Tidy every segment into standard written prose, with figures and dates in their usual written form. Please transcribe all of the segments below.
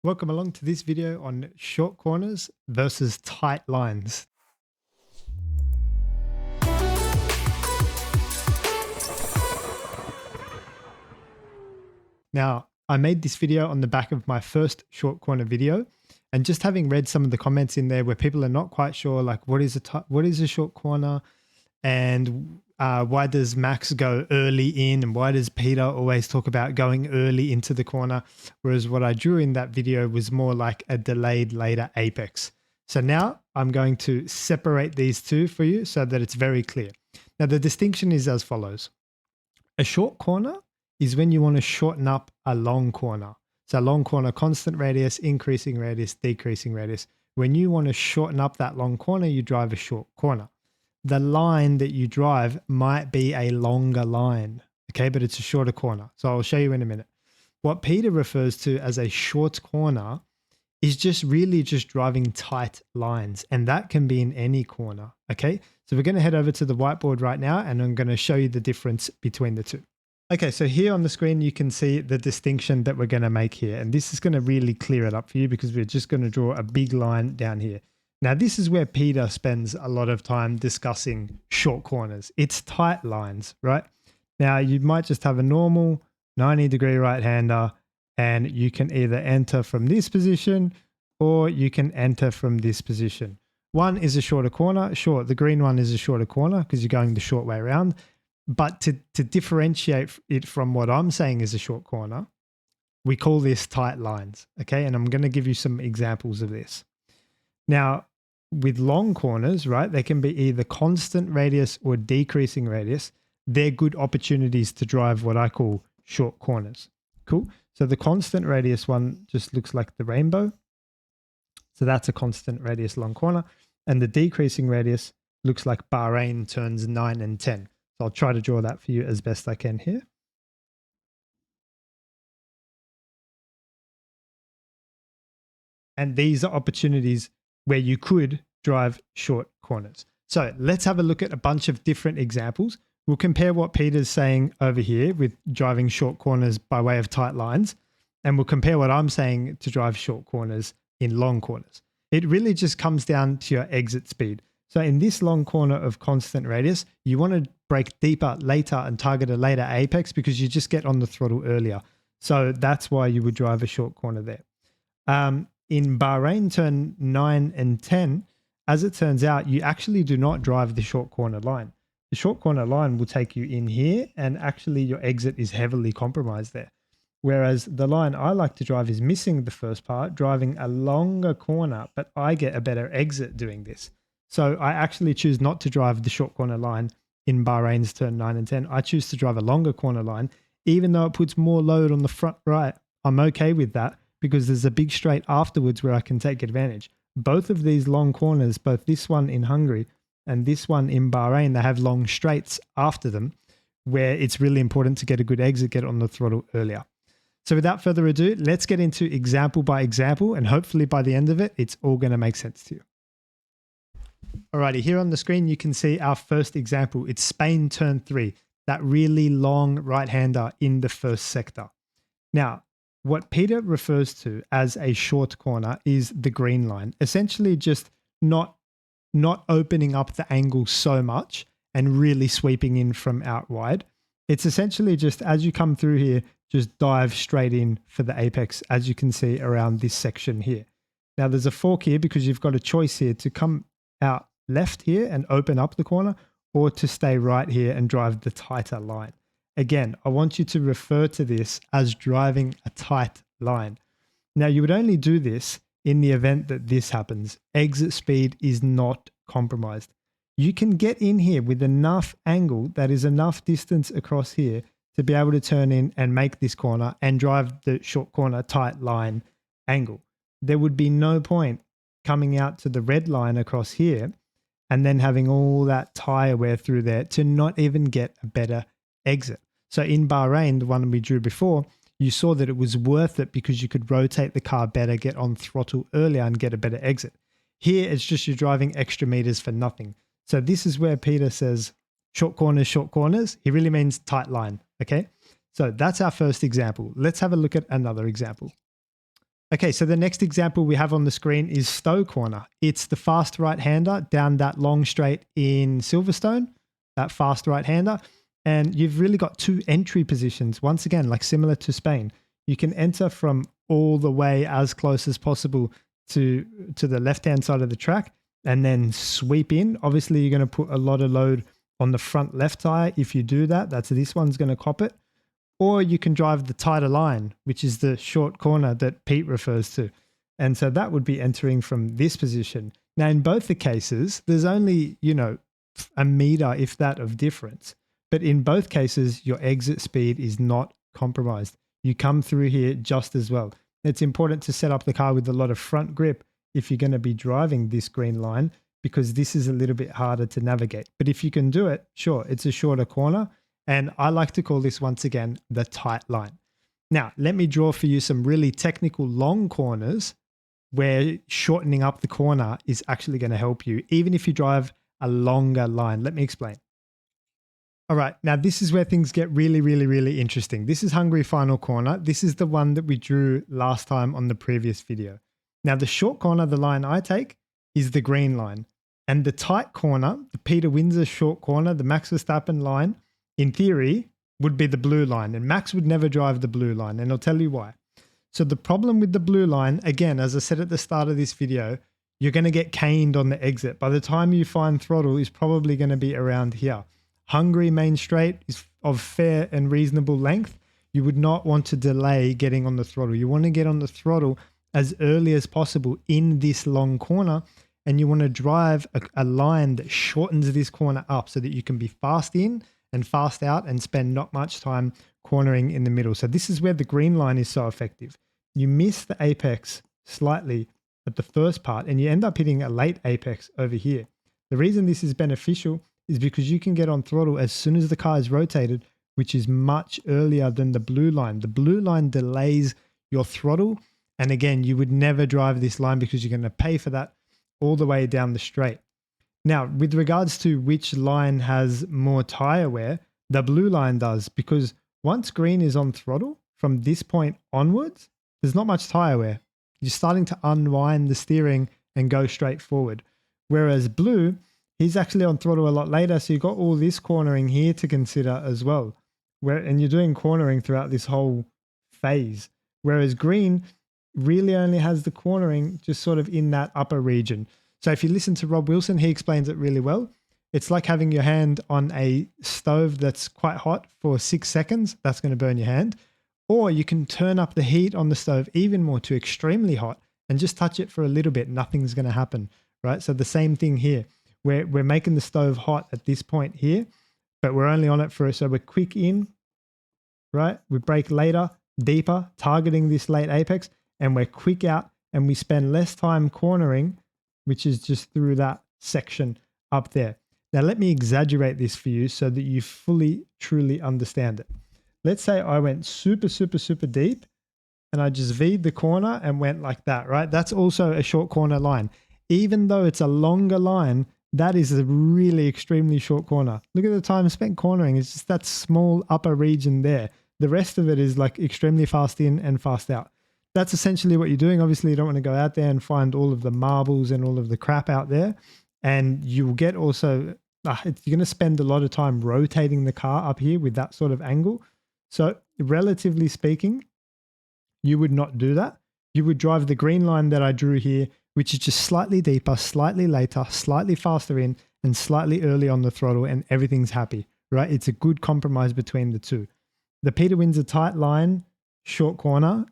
Welcome along to this video on short corners versus tight lines. Now, I made this video on the back of my first short corner video, and just having read some of the comments in there where people are not quite sure, like what is a short corner, and why does Max go early in, and why does Peter always talk about going early into the corner, whereas what I drew in that video was more like a delayed later apex. So now I'm going to separate these two for you so that it's very clear. Now the distinction is as follows. A short corner is when you want to shorten up a long corner. So a long corner, constant radius, increasing radius, decreasing radius. When you want to shorten up that long corner, you drive a short corner. The line that you drive might be a longer line, okay, but it's a shorter corner. So I'll show you in a minute. What Peter refers to as a short corner is just really just driving tight lines, and that can be in any corner, okay? So we're going to head over to the whiteboard right now, and I'm going to show you the difference between the two. Okay, so here on the screen, you can see the distinction that we're going to make here, and this is going to really clear it up for you because we're just going to draw a big line down here. Now, this is where Peter spends a lot of time discussing short corners. It's tight lines, right? Now, you might just have a normal 90-degree right-hander, and you can either enter from this position or you can enter from this position. One is a shorter corner. Sure, the green one is a shorter corner because you're going the short way around. But to differentiate it from what I'm saying is a short corner, we call this tight lines, okay? And I'm going to give you some examples of this. Now, with long corners, right, they can be either constant radius or decreasing radius. They're good opportunities to drive what I call short corners. Cool. So the constant radius one just looks like the rainbow. So that's a constant radius long corner. And the decreasing radius looks like Bahrain turns 9 and 10. So I'll try to draw that for you as best I can here. And these are opportunities where you could drive short corners. So let's have a look at a bunch of different examples. We'll compare what Peter's saying over here with driving short corners by way of tight lines, and we'll compare what I'm saying to drive short corners in long corners. It really just comes down to your exit speed. So in this long corner of constant radius, you want to brake deeper later and target a later apex because you just get on the throttle earlier. So that's why you would drive a short corner there. In Bahrain turn 9 and 10, as it turns out, you actually do not drive the short corner line. The short corner line will take you in here, and actually your exit is heavily compromised there. Whereas the line I like to drive is missing the first part, driving a longer corner, but I get a better exit doing this. So I actually choose not to drive the short corner line in Bahrain's turn 9 and 10. I choose to drive a longer corner line, even though it puts more load on the front right. I'm okay with that because there's a big straight afterwards where I can take advantage. Both of these long corners, both this one in Hungary and this one in Bahrain, they have long straights after them where it's really important to get a good exit, get on the throttle earlier. So without further ado, let's get into example by example, and hopefully by the end of it, it's all going to make sense to you. Alrighty, here on the screen, you can see our first example. It's Spain turn 3, that really long right-hander in the first sector. Now, what Peter refers to as a short corner is the green line, essentially just not opening up the angle so much and really sweeping in from out wide. It's essentially just as you come through here, just dive straight in for the apex, as you can see around this section here. Now there's a fork here because you've got a choice here to come out left here and open up the corner, or to stay right here and drive the tighter line. Again, I want you to refer to this as driving a tight line. Now, you would only do this in the event that this happens. Exit speed is not compromised. You can get in here with enough angle that is enough distance across here to be able to turn in and make this corner and drive the short corner tight line angle. There would be no point coming out to the red line across here and then having all that tire wear through there to not even get a better exit. So in Bahrain, the one we drew before, you saw that it was worth it because you could rotate the car better, get on throttle earlier and get a better exit. Here, it's just you're driving extra meters for nothing. So this is where Peter says short corners. He really means tight line, okay? So that's our first example. Let's have a look at another example. Okay, so the next example we have on the screen is Stowe Corner. It's the fast right-hander down that long straight in Silverstone, that fast right-hander. And you've really got two entry positions. Once again, like similar to Spain, you can enter from all the way as close as possible to the left-hand side of the track and then sweep in. Obviously, you're going to put a lot of load on the front left tire. If you do that, this one's going to cop it. Or you can drive the tighter line, which is the short corner that Pete refers to. And so that would be entering from this position. Now, in both the cases, there's only, a meter, if that, of difference. But in both cases, your exit speed is not compromised. You come through here just as well. It's important to set up the car with a lot of front grip if you're going to be driving this green line, because this is a little bit harder to navigate. But if you can do it, sure, it's a shorter corner. And I like to call this, once again, the tight line. Now, let me draw for you some really technical long corners where shortening up the corner is actually going to help you, even if you drive a longer line. Let me explain. All right, now this is where things get really, really, really interesting. This is Hungary final corner. This is the one that we drew last time on the previous video. Now, the short corner, the line I take, is the green line. And the tight corner, the Peter Windsor short corner, the Max Verstappen line, in theory, would be the blue line, and Max would never drive the blue line, and I'll tell you why. So the problem with the blue line, again, as I said at the start of this video, you're going to get caned on the exit. By the time you find throttle, is probably going to be around here. Hungary main straight is of fair and reasonable length. You would not want to delay getting on the throttle. You want to get on the throttle as early as possible in this long corner, and you want to drive a line that shortens this corner up so that you can be fast in and fast out and spend not much time cornering in the middle. So this is where the green line is so effective. You miss the apex slightly at the first part and you end up hitting a late apex over here. The reason this is beneficial is because you can get on throttle as soon as the car is rotated, which is much earlier than the blue line. The blue line delays your throttle. And again, you would never drive this line because you're going to pay for that all the way down the straight. Now, with regards to which line has more tire wear, the blue line does, because once green is on throttle, from this point onwards, there's not much tire wear. You're starting to unwind the steering and go straight forward. Whereas blue, he's actually on throttle a lot later, so you've got all this cornering here to consider as well. And you're doing cornering throughout this whole phase. Whereas green really only has the cornering just sort of in that upper region. So if you listen to Rob Wilson, he explains it really well. It's like having your hand on a stove that's quite hot for 6 seconds. That's going to burn your hand. Or you can turn up the heat on the stove even more to extremely hot and just touch it for a little bit. Nothing's going to happen, right? So the same thing here. We're making the stove hot at this point here, but we're only on it so we're quick in, right? We brake later, deeper, targeting this late apex, and we're quick out and we spend less time cornering, which is just through that section up there. Now, let me exaggerate this for you so that you fully, truly understand it. Let's say I went super, super, super deep and I just V'd the corner and went like that, right? That's also a short corner line. Even though it's a longer line, that is a really extremely short corner. Look at the time spent cornering. It's just that small upper region there. The rest of it is like extremely fast in and fast out. That's essentially what you're doing. Obviously, you don't want to go out there and find all of the marbles and all of the crap out there. And you'll get also, you're going to spend a lot of time rotating the car up here with that sort of angle. So relatively speaking, you would not do that. You would drive the green line that I drew here, which is just slightly deeper, slightly later, slightly faster in, and slightly early on the throttle, and everything's happy, right? It's a good compromise between the two. The Peter Windsor tight line, short corner,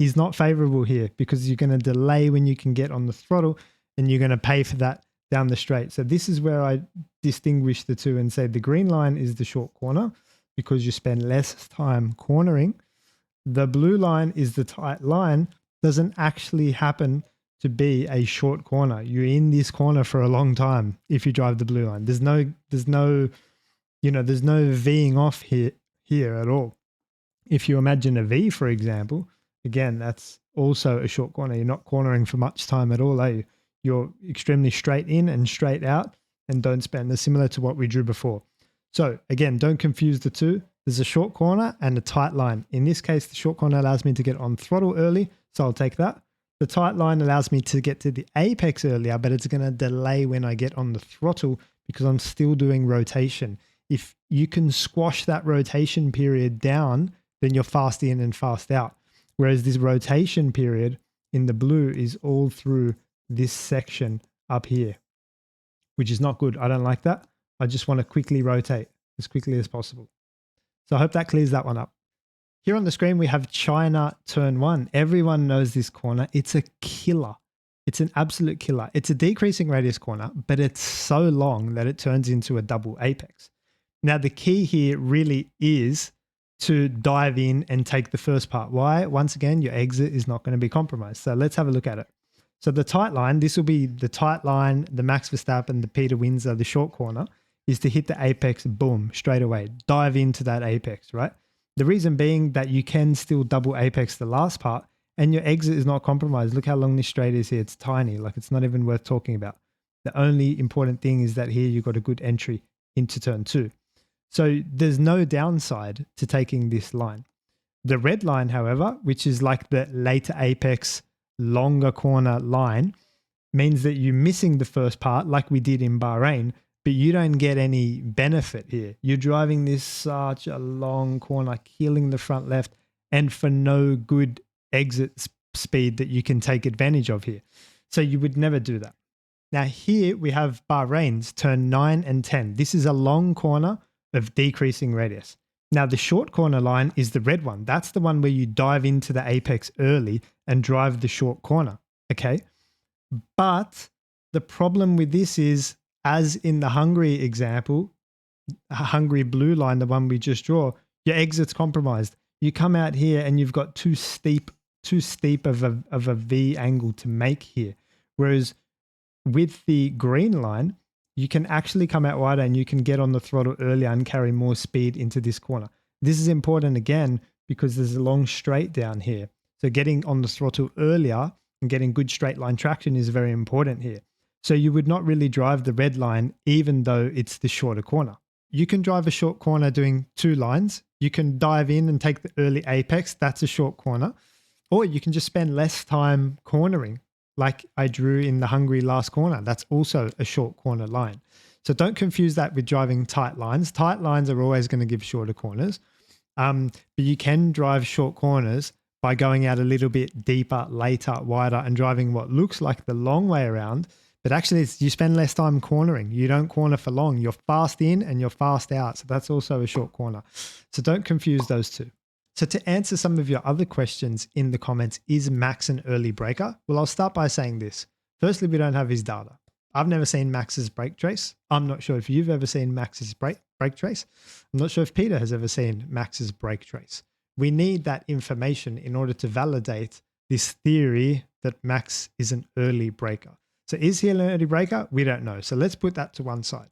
is not favorable here because you're going to delay when you can get on the throttle and you're going to pay for that down the straight. So this is where I distinguish the two and say the green line is the short corner because you spend less time cornering. The blue line is the tight line. Doesn't actually happen to be a short corner. You're in this corner for a long time if you drive the blue line. There's no V'ing off here at all. If you imagine a V, for example, again, that's also a short corner. You're not cornering for much time at all, are you? You're extremely straight in and straight out and don't spend. They're similar to what we drew before. So again, don't confuse the two. There's a short corner and a tight line. In this case, the short corner allows me to get on throttle early So I'll take that. The tight line allows me to get to the apex earlier, but it's going to delay when I get on the throttle because I'm still doing rotation. If you can squash that rotation period down, then you're fast in and fast out. Whereas this rotation period in the blue is all through this section up here, which is not good. I don't like that. I just want to quickly rotate as quickly as possible. So I hope that clears that one up. Here on the screen, we have China turn 1. Everyone knows this corner. It's a killer. It's an absolute killer. It's a decreasing radius corner, but it's so long that it turns into a double apex. Now, the key here really is to dive in and take the first part. Why? Once again, your exit is not going to be compromised. So let's have a look at it. So the tight line, this will be the tight line, the Max Verstappen, the Peter Windsor, the short corner, is to hit the apex, boom, straight away. Dive into that apex, right? The reason being that you can still double apex the last part and your exit is not compromised. Look how long this straight is here. It's tiny, like it's not even worth talking about. The only important thing is that here you've got a good entry into turn 2. So there's no downside to taking this line. The red line, however, which is like the later apex, longer corner line, means that you're missing the first part like we did in Bahrain, but you don't get any benefit here. You're driving this such a long corner, killing the front left, and for no good exit speed that you can take advantage of here. So you would never do that. Now here we have Bahrain's turn 9 and 10. This is a long corner of decreasing radius. Now the short corner line is the red one. That's the one where you dive into the apex early and drive the short corner, okay? But the problem with this is, as in the Hungary example, Hungary blue line, the one we just draw, your exit's compromised. You come out here and you've got too steep of a V angle to make here. Whereas with the green line, you can actually come out wider and you can get on the throttle earlier and carry more speed into this corner. This is important again because there's a long straight down here. So getting on the throttle earlier and getting good straight line traction is very important here. So you would not really drive the red line even though it's the shorter corner. You can drive a short corner doing 2 lines. You can dive in and take the early apex. That's a short corner. Or you can just spend less time cornering like I drew in the Hungary last corner. That's also a short corner line. So don't confuse that with driving tight lines. Tight lines are always going to give shorter corners. But you can drive short corners by going out a little bit deeper, later, wider, and driving what looks like the long way around. But actually, you spend less time cornering. You don't corner for long. You're fast in and you're fast out. So that's also a short corner. So don't confuse those two. So to answer some of your other questions in the comments, is Max an early braker? Well, I'll start by saying this. Firstly, we don't have his data. I've never seen Max's brake trace. I'm not sure if you've ever seen Max's brake trace. I'm not sure if Peter has ever seen Max's brake trace. We need that information in order to validate this theory that Max is an early braker. So is he an early braker? We don't know. So let's put that to one side.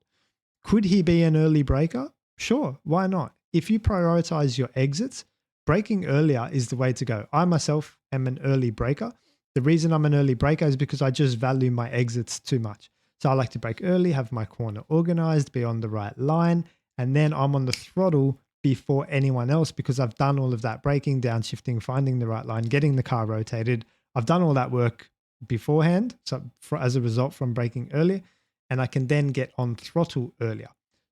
Could he be an early braker? Sure, why not? If you prioritize your exits, braking earlier is the way to go. I myself am an early braker. The reason I'm an early braker is because I just value my exits too much. So I like to brake early, have my corner organized, be on the right line, and then I'm on the throttle before anyone else because I've done all of that braking, downshifting, finding the right line, getting the car rotated. I've done all that work beforehand, so as a result from braking earlier, and I can then get on throttle earlier.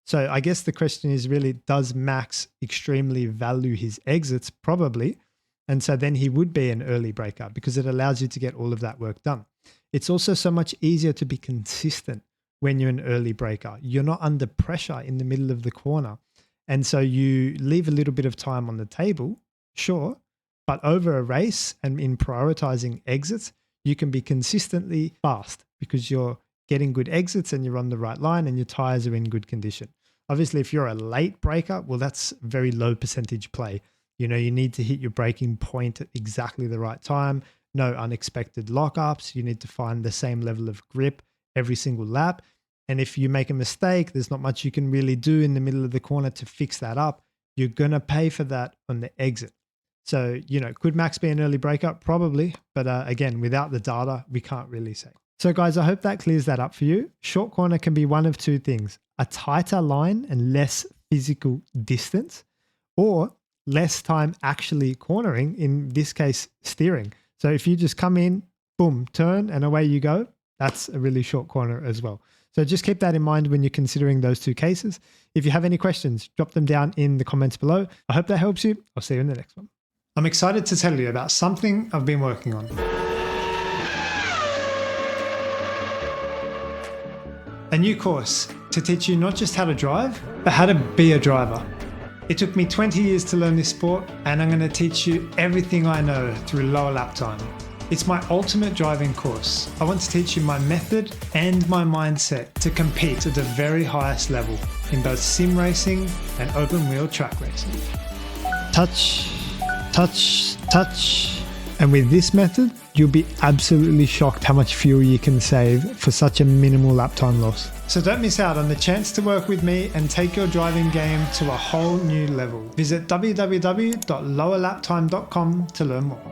So I guess the question is really, does Max extremely value his exits? Probably. And so then he would be an early braker because it allows you to get all of that work done. It's also so much easier to be consistent when you're an early braker. You're not under pressure in the middle of the corner. And so you leave a little bit of time on the table, sure, but over a race and in prioritizing exits, you can be consistently fast because you're getting good exits and you're on the right line and your tires are in good condition. Obviously, if you're a late braker, well, that's very low percentage play. You know, you need to hit your braking point at exactly the right time. No unexpected lockups. You need to find the same level of grip every single lap. And if you make a mistake, there's not much you can really do in the middle of the corner to fix that up. You're going to pay for that on the exit. So, you know, could Max be an early braker? Probably. But again, without the data, we can't really say. So guys, I hope that clears that up for you. Short corner can be one of two things: a tighter line and less physical distance, or less time actually cornering, in this case, steering. So if you just come in, boom, turn, and away you go, that's a really short corner as well. So just keep that in mind when you're considering those two cases. If you have any questions, drop them down in the comments below. I hope that helps you. I'll see you in the next one. I'm excited to tell you about something I've been working on. A new course to teach you not just how to drive, but how to be a driver. It took me 20 years to learn this sport, and I'm going to teach you everything I know through lower lap time. It's my ultimate driving course. I want to teach you my method and my mindset to compete at the very highest level in both sim racing and open wheel track racing. Touch, touch, touch. And with this method, you'll be absolutely shocked how much fuel you can save for such a minimal lap time loss. So don't miss out on the chance to work with me and take your driving game to a whole new level. Visit www.lowerlaptime.com to learn more.